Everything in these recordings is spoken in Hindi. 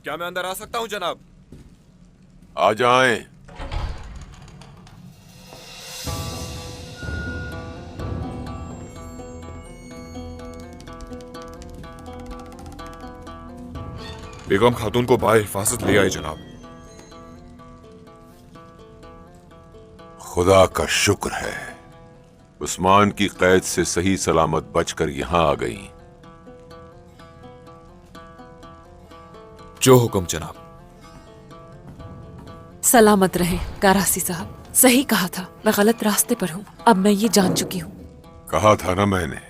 क्या मैं अंदर आ सकता हूं जनाब? आ जाएं। बेगम खातून को बाहिफाजत ले आए जनाब। खुदा का शुक्र है, उस्मान की कैद से सही सलामत बचकर यहां आ गई। जो हुक्म जनाब। सलामत रहे कारासी साहब। सही कहा था, मैं गलत रास्ते पर हूँ। अब मैं ये जान चुकी हूँ। कहा था ना मैंने,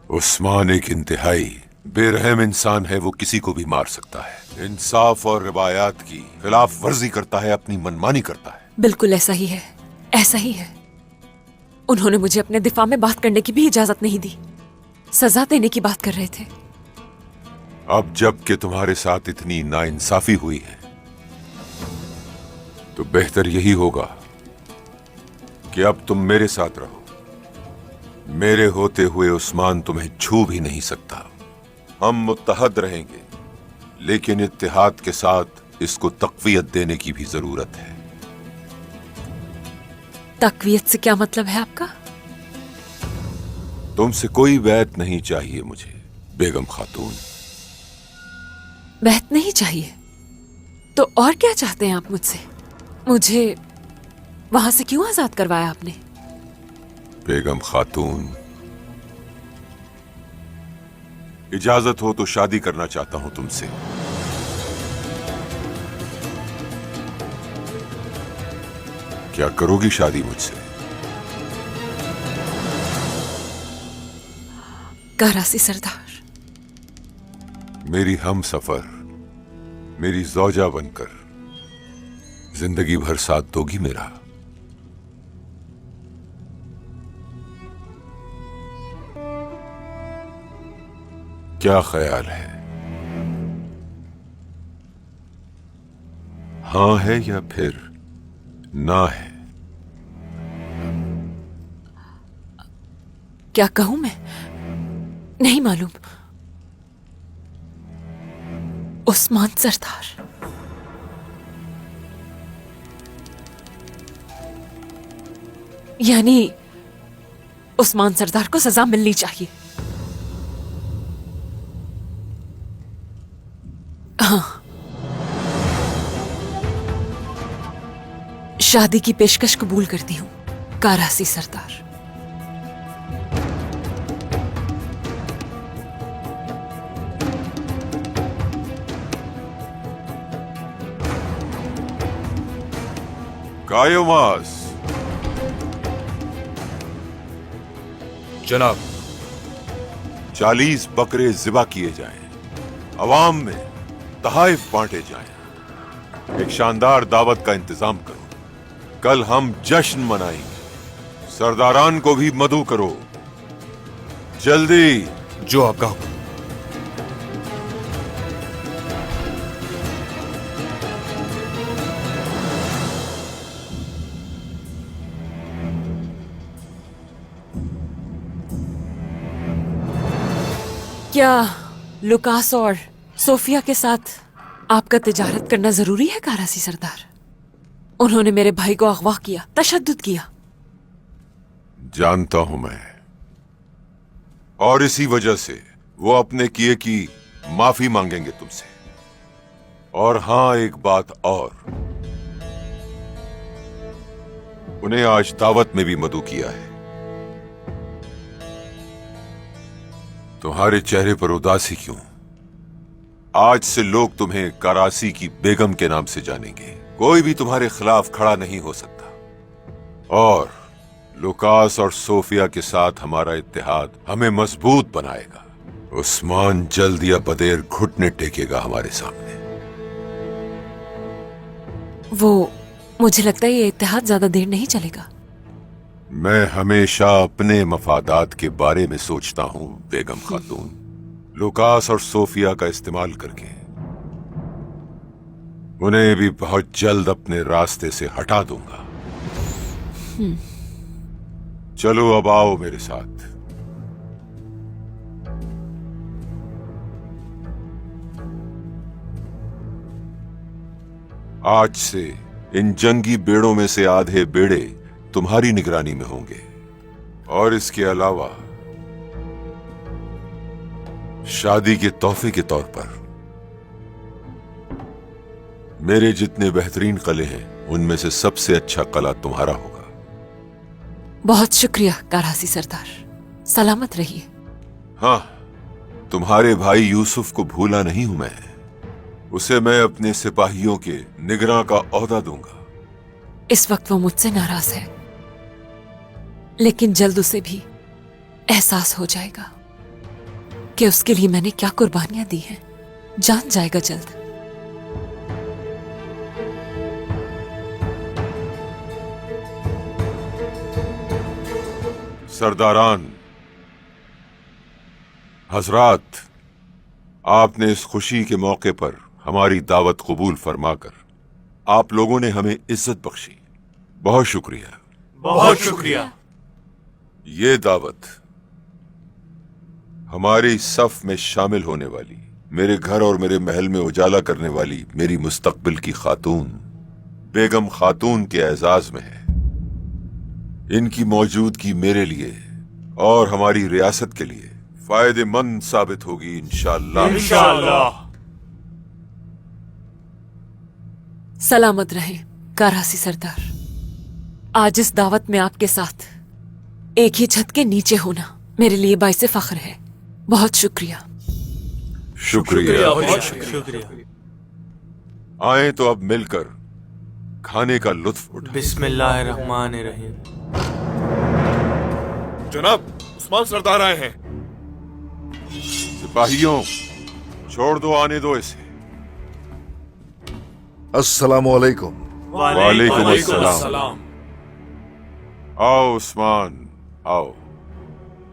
उस्मान एक इंतहाई बेरहम इंसान है। वो किसी को भी मार सकता है। इंसाफ और रिवायात की खिलाफ वर्जी करता है, अपनी मनमानी करता है। बिल्कुल ऐसा ही है, ऐसा ही है। उन्होंने मुझे अपने दिफा में बात करने की भी इजाजत नहीं दी। सजा देने की बात कर रहे थे। अब जब कि तुम्हारे साथ इतनी नाइंसाफी हुई है तो बेहतर यही होगा कि अब तुम मेरे साथ रहो। मेरे होते हुए उस्मान तुम्हें छू भी नहीं सकता। हम मुत्तहद रहेंगे, लेकिन इत्तेहाद के साथ इसको तक़वियत देने की भी जरूरत है। तकवीयत से क्या मतलब है आपका? तुमसे कोई वैत नहीं चाहिए मुझे बेगम खातून। बहत नहीं चाहिए तो और क्या चाहते हैं आप मुझसे? मुझे वहां से क्यों आजाद करवाया आपने? बेगम खातून, इजाजत हो तो शादी करना चाहता हूं तुमसे। क्या करोगी शादी मुझसे? कारासी सरदार, मेरी हम सफर, मेरी जौजा बनकर जिंदगी भर साथ दोगी मेरा? क्या ख्याल है? हां है या फिर ना है? क्या कहूं मैं? नहीं मालूम। उस्मान सरदार, यानी उस्मान सरदार को सजा मिलनी चाहिए। हाँ, शादी की पेशकश कबूल करती हूं कारासी सरदार। कायोमास, जनाब। 40 बकरे जिबा किए जाएं, अवाम में तहाइफ बांटे जाएं। एक शानदार दावत का इंतजाम करो। कल हम जश्न मनाएंगे। सरदारान को भी मदऊ करो, जल्दी। जो आपका हुक्म। क्या लुकास और सोफिया के साथ आपका तिजारत करना जरूरी है कारासी सरदार? उन्होंने मेरे भाई को अगवा किया, तशद्दुद किया। जानता हूं मैं, और इसी वजह से वो अपने किए की माफी मांगेंगे तुमसे। और हां, एक बात और, उन्हें आज दावत में भी मदऊ किया है। तुम्हारे चेहरे पर उदासी क्यों? आज से लोग तुम्हें करासी की बेगम के नाम से जानेंगे। कोई भी तुम्हारे खिलाफ खड़ा नहीं हो सकता। और लुकास और सोफिया के साथ हमारा इत्तेहाद हमें मजबूत बनाएगा। उस्मान जल्द या बदेर घुटने टेकेगा हमारे सामने। वो, मुझे लगता है ये इत्तेहाद ज्यादा देर नहीं चलेगा। मैं हमेशा अपने मफादात के बारे में सोचता हूं बेगम खातून। लुकास और सोफिया का इस्तेमाल करके उन्हें भी बहुत जल्द अपने रास्ते से हटा दूंगा। चलो अब आओ मेरे साथ। आज से इन जंगी बेड़ों में से आधे बेड़े तुम्हारी निगरानी में होंगे, और इसके अलावा शादी के तोहफे के तौर पर मेरे जितने बेहतरीन कले हैं उनमें से सबसे अच्छा कला तुम्हारा होगा। बहुत शुक्रिया कारासी सरदार, सलामत रहिए। हाँ, तुम्हारे भाई यूसुफ को भूला नहीं हूं मैं। उसे मैं अपने सिपाहियों के निगरां का ओहदा दूंगा। इस वक्त वो मुझसे नाराज है, लेकिन जल्द उसे भी एहसास हो जाएगा कि उसके लिए मैंने क्या कुर्बानियां दी हैं। जान जाएगा जल्द। सरदारान, हजरात, आपने इस खुशी के मौके पर हमारी दावत कबूल फरमाकर आप लोगों ने हमें इज्जत बख्शी। बहुत शुक्रिया। बहुत शुक्रिया। ये दावत हमारी सफ में शामिल होने वाली, मेरे घर और मेरे महल में उजाला करने वाली मेरी मुस्तकबिल की खातून बेगम खातून के एजाज में है। इनकी मौजूदगी मेरे लिए और हमारी रियासत के लिए फायदेमंद साबित होगी इंशाअल्लाह। इंशाअल्लाह। सलामत रहे कारासी सरदार। आज इस दावत में आपके साथ एक ही छत के नीचे होना मेरे लिए बाइसे फख्र है। बहुत शुक्रिया। शुक्रिया। बहुत शुक्रिया। आए तो अब मिलकर खाने का लुत्फ उठाएं। बिस्मिल्लाहिर्रहमानिर्रहीम। जनाब, उस्मान सरदार आए हैं। सिपाहियों, छोड़ दो, आने दो इसे। अस्सलामु अलैकुम। वालेकुम अस्सलाम। आओ उस्मान, आओ।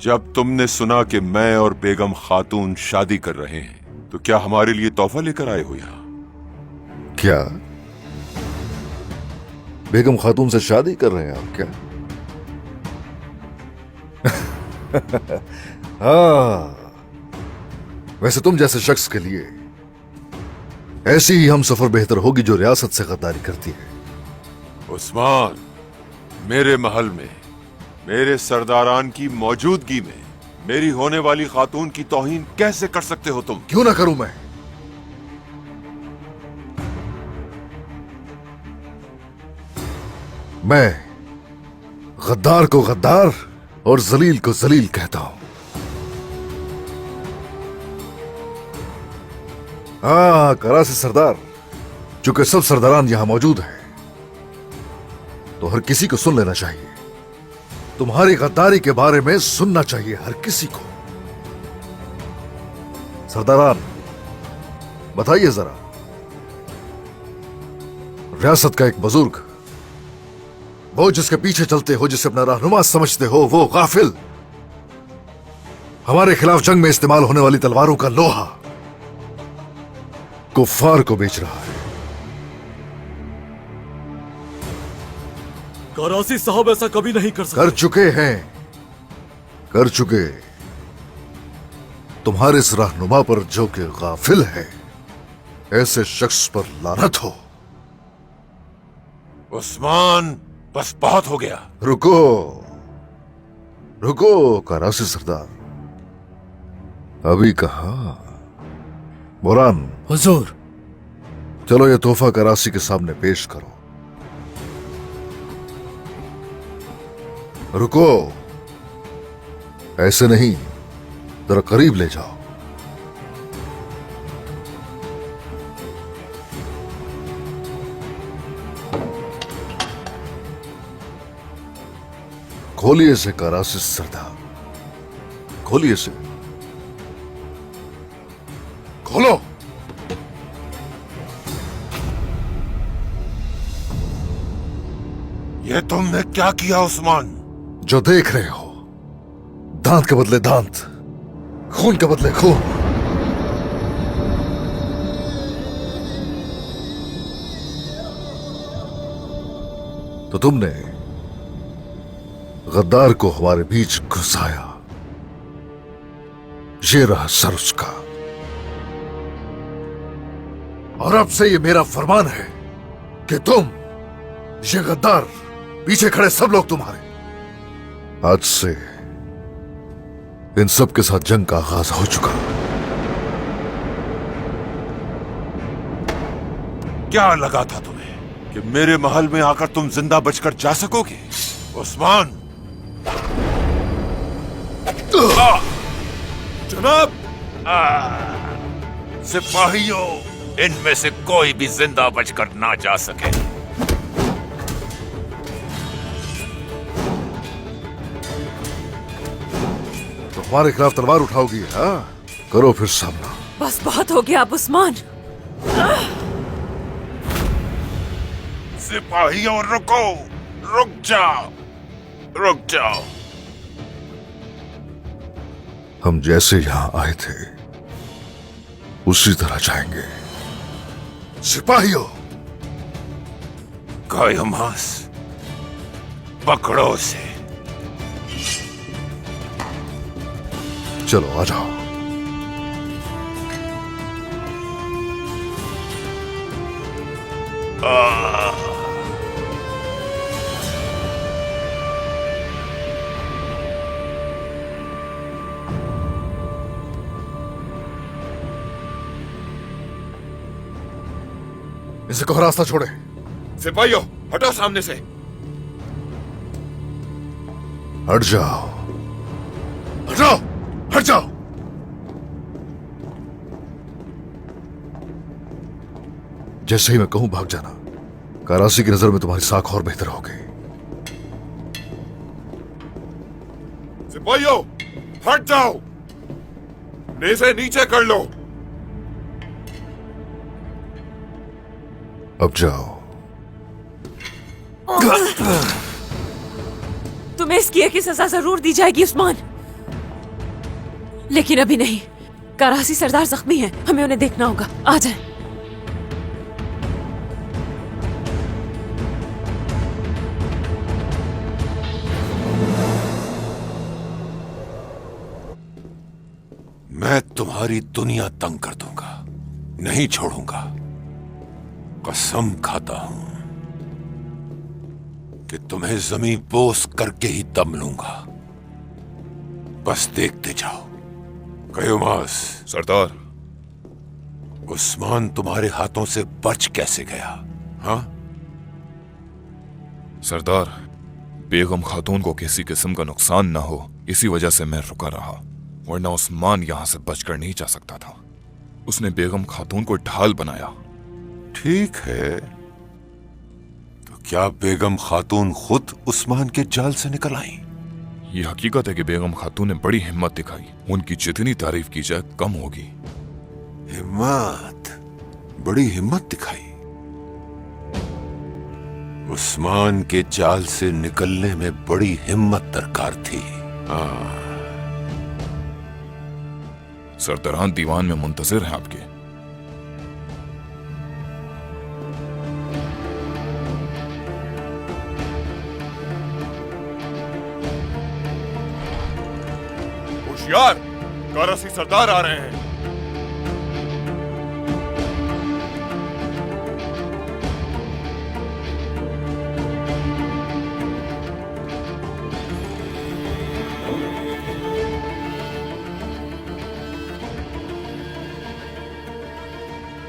जब तुमने सुना कि मैं और बेगम खातून शादी कर रहे हैं तो क्या हमारे लिए तोहफा लेकर आए हो यहाँ? क्या बेगम खातून से शादी कर रहे हैं आप क्या? हाँ, वैसे तुम जैसे शख्स के लिए ऐसी ही हम सफर बेहतर होगी जो रियासत से गद्दारी करती है। उस्मान, मेरे महल में मेरे सरदारान की मौजूदगी में मेरी होने वाली खातून की तौहीन कैसे कर सकते हो तुम? क्यों ना करूं मैं? मैं गद्दार को गद्दार और जलील को जलील कहता हूं। हाँ करासी सरदार, चूंकि सब सरदारान यहां मौजूद हैं तो हर किसी को सुन लेना चाहिए। तुम्हारी गद्दारी के बारे में सुनना चाहिए हर किसी को। सरदारान, बताइए जरा, रियासत का एक बुजुर्ग, वो जिसके पीछे चलते हो, जिसे अपना रहनुमा समझते हो, वो गाफिल हमारे खिलाफ जंग में इस्तेमाल होने वाली तलवारों का लोहा कुफ्फार को बेच रहा है। करासी साहब ऐसा कभी नहीं कर सकते। कर चुके हैं, कर चुके। तुम्हारे इस रहनुमा पर जो कि गाफिल है, ऐसे शख्स पर लानत हो। उस्मान, बस बहुत हो गया। रुको रुको करासी सरदार, अभी कहा। बुरान, हुजूर। चलो ये तोहफा करासी के सामने पेश करो। रुको, ऐसे नहीं, जरा करीब ले जाओ। खोलिए से करासी सरदार, खोलिए से, खोलो। ये तुमने क्या किया उस्मान? जो देख रहे हो, दांत के बदले दांत, खून के बदले खून। तो तुमने गद्दार को हमारे बीच घुसाया, ये रहा सर उसका। और अब से ये मेरा फरमान है कि तुम, ये गद्दार, पीछे खड़े सब लोग तुम्हारे, आज से इन सब के साथ जंग का आगाज हो चुका। क्या लगा था तुम्हें कि मेरे महल में आकर तुम जिंदा बचकर जा सकोगे? उस्मान! जनाब! सिपाहियों, इनमें से कोई भी जिंदा बचकर ना जा सके। तो हमारे खिलाफ तलवार उठाओगी? हाँ, करो फिर सामना। बस बहुत हो गया अब उस्मान। सिपाहियों रुको, रुक जाओ, रुक जाओ। हम जैसे यहां आए थे उसी तरह जाएंगे। सिपाहियों, कायमास, पकड़ो से। चलो आ जाओ। इसे कहो रास्ता छोड़े। सिपाहियों, हटो सामने से। हट जाओ, हट जाओ, हट जाओ। जैसे ही मैं कहूं भाग जाना। करासी की नजर में तुम्हारी साख और बेहतर हो गई। सिपाहियों, हट जाओ। नेज़े नीचे कर लो। अब जाओ। तुम्हें इस किए की सजा जरूर दी जाएगी उस्मान, लेकिन अभी नहीं। करासी सरदार जख्मी हैं, हमें उन्हें देखना होगा। आ जाए। मैं तुम्हारी दुनिया तंग कर दूंगा, नहीं छोड़ूंगा। कसम खाता हूं कि तुम्हें जमीन बोस करके ही दम लूंगा। बस देखते जाओ। कयोमास! सरदार, उस्मान तुम्हारे हाथों से बच कैसे गया? हाँ? सरदार, बेगम खातून को किसी किस्म का नुकसान ना हो, इसी वजह से मैं रुका रहा, वरना उस्मान यहां से बचकर नहीं जा सकता था। उसने बेगम खातून को ढाल बनाया। ठीक है, तो क्या बेगम खातून खुद उस्मान के जाल से निकल आई? ये हकीकत है कि बेगम खातून ने बड़ी हिम्मत दिखाई। उनकी जितनी तारीफ की जाए कम होगी। हिम्मत? बड़ी हिम्मत दिखाई? उस्मान के जाल से निकलने में बड़ी हिम्मत दरकार थी। सरदारान दीवान में मुंतजिर हैं आपके। होशियार, करासी सरदार आ रहे हैं।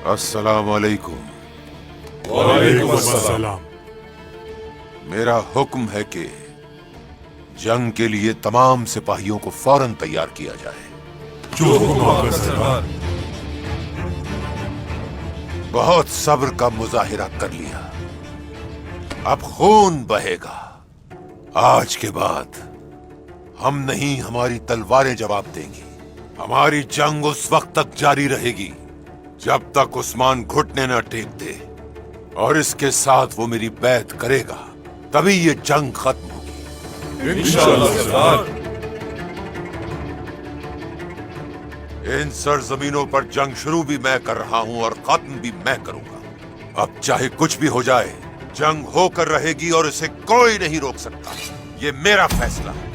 अस्सलाम वालेकुम। वालेकुम अस्सलाम। मेरा हुक्म है कि जंग के लिए तमाम सिपाहियों को फौरन तैयार किया जाए। जो हुक्म आपका सरदार। बहुत सब्र का मुजाहिरा कर लिया, अब खून बहेगा। आज के बाद हम नहीं, हमारी तलवारें जवाब देंगी। हमारी जंग उस वक्त तक जारी रहेगी जब तक उस्मान घुटने न टेक दे, और इसके साथ वो मेरी बैत करेगा, तभी ये जंग खत्म होगी। इंशाअल्लाह सरदार। इन सरजमीनों पर जंग शुरू भी मैं कर रहा हूं और खत्म भी मैं करूंगा। अब चाहे कुछ भी हो जाए, जंग होकर रहेगी और इसे कोई नहीं रोक सकता। ये मेरा फैसला है।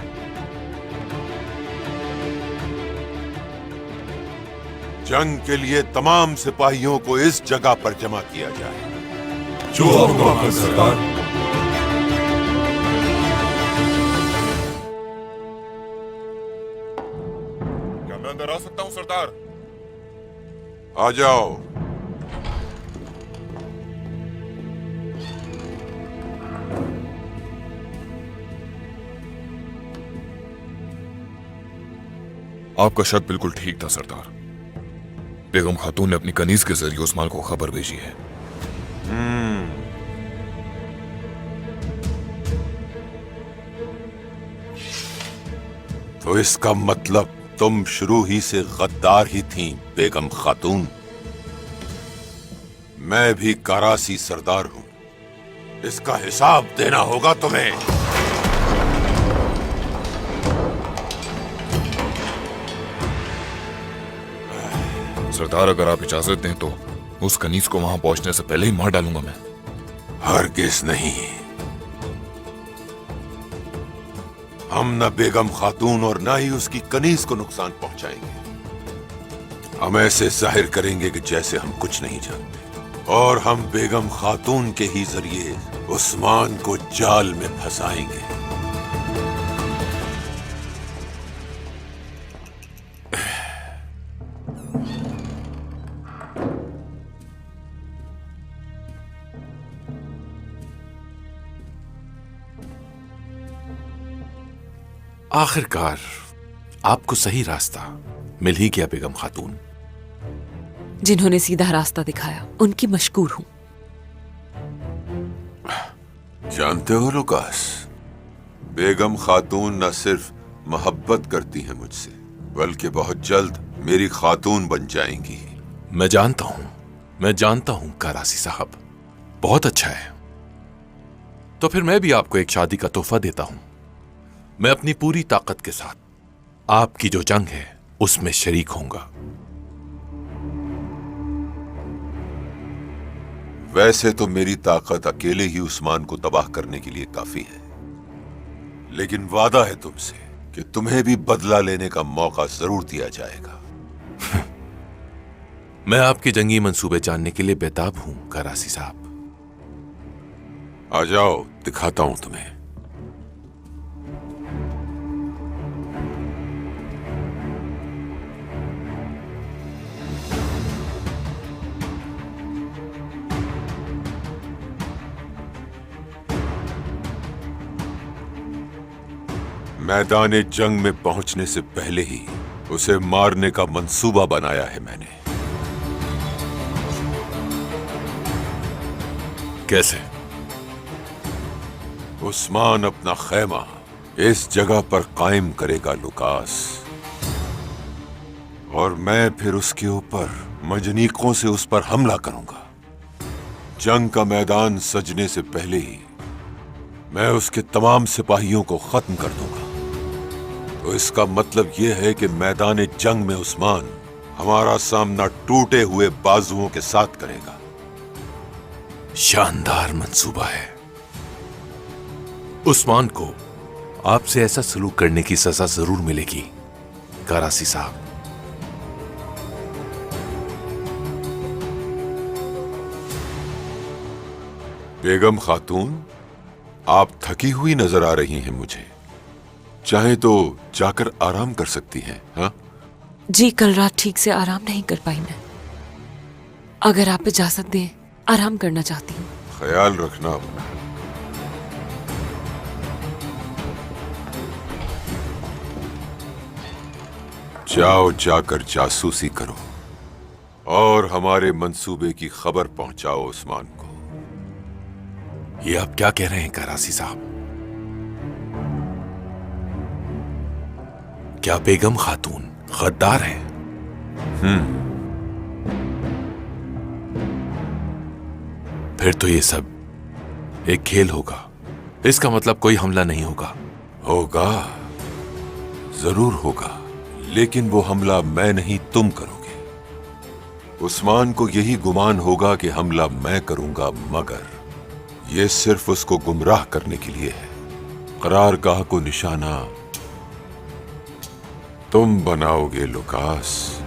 जंग के लिए तमाम सिपाहियों को इस जगह पर जमा किया जाए। जो हुक्म आपका सरदार। क्या मैं अंदर आ सकता हूँ सरदार? आ जाओ। आपका शक बिल्कुल ठीक था सरदार। बेगम खातून ने अपनी कनीज के जरिए उस्मान को खबर भेजी है। तो इसका मतलब तुम शुरू ही से गद्दार ही थी बेगम खातून। मैं भी करासी सरदार हूं, इसका हिसाब देना होगा तुम्हें। सरदार अगर आप इजाजत दें तो उस कनीज को वहां पहुंचने से पहले ही मार डालूंगा मैं। हरगिज नहीं। हम न बेगम खातून और न ही उसकी कनीज को नुकसान पहुंचाएंगे। हम ऐसे जाहिर करेंगे कि जैसे हम कुछ नहीं जानते, और हम बेगम खातून के ही जरिए उस्मान को जाल में फंसाएंगे। आखिरकार आपको सही रास्ता मिल ही गया बेगम खातून। जिन्होंने सीधा रास्ता दिखाया उनकी मशकूर हूं। जानते हो लुकास, बेगम खातून न सिर्फ मोहब्बत करती है मुझसे, बल्कि बहुत जल्द मेरी खातून बन जाएंगी। मैं जानता हूं करासी साहब, बहुत अच्छा है। तो फिर मैं भी आपको एक शादी का तोहफा देता हूं। मैं अपनी पूरी ताकत के साथ आपकी जो जंग है उसमें शरीक होऊंगा। वैसे तो मेरी ताकत अकेले ही उस्मान को तबाह करने के लिए काफी है, लेकिन वादा है तुमसे कि तुम्हें भी बदला लेने का मौका जरूर दिया जाएगा। मैं आपके जंगी मंसूबे जानने के लिए बेताब हूं करासी साहब। आ जाओ, दिखाता हूं तुम्हें। मैदान जंग में पहुंचने से पहले ही उसे मारने का मंसूबा बनाया है मैंने। कैसे? उस्मान अपना खैमा इस जगह पर कायम करेगा लुकास, और मैं फिर उसके ऊपर मजनीकों से उस पर हमला करूंगा। जंग का मैदान सजने से पहले ही मैं उसके तमाम सिपाहियों को खत्म कर दूंगा। तो इसका मतलब यह है कि मैदान जंग में उस्मान हमारा सामना टूटे हुए बाजुओं के साथ करेगा। शानदार मंसूबा है। उस्मान को आपसे ऐसा सलूक करने की सजा जरूर मिलेगी करासी साहब। बेगम खातून, आप थकी हुई नजर आ रही हैं मुझे। चाहे तो जाकर आराम कर सकती हैं। हाँ जी, कल रात ठीक से आराम नहीं कर पाई मैं। अगर आप इजाजत दें, आराम करना चाहती हूँ। ख्याल रखना अपना। जाओ, जाकर जासूसी करो और हमारे मंसूबे की खबर पहुंचाओ उस्मान को। ये आप क्या कह रहे हैं करासी साहब? क्या बेगम खातून गद्दार है? फिर तो ये सब एक खेल होगा। इसका मतलब कोई हमला नहीं होगा। होगा, जरूर होगा, लेकिन वो हमला मैं नहीं तुम करोगे। उस्मान को यही गुमान होगा कि हमला मैं करूंगा, मगर ये सिर्फ उसको गुमराह करने के लिए है। करारगाह को निशाना तुम बनाओगे लुकास।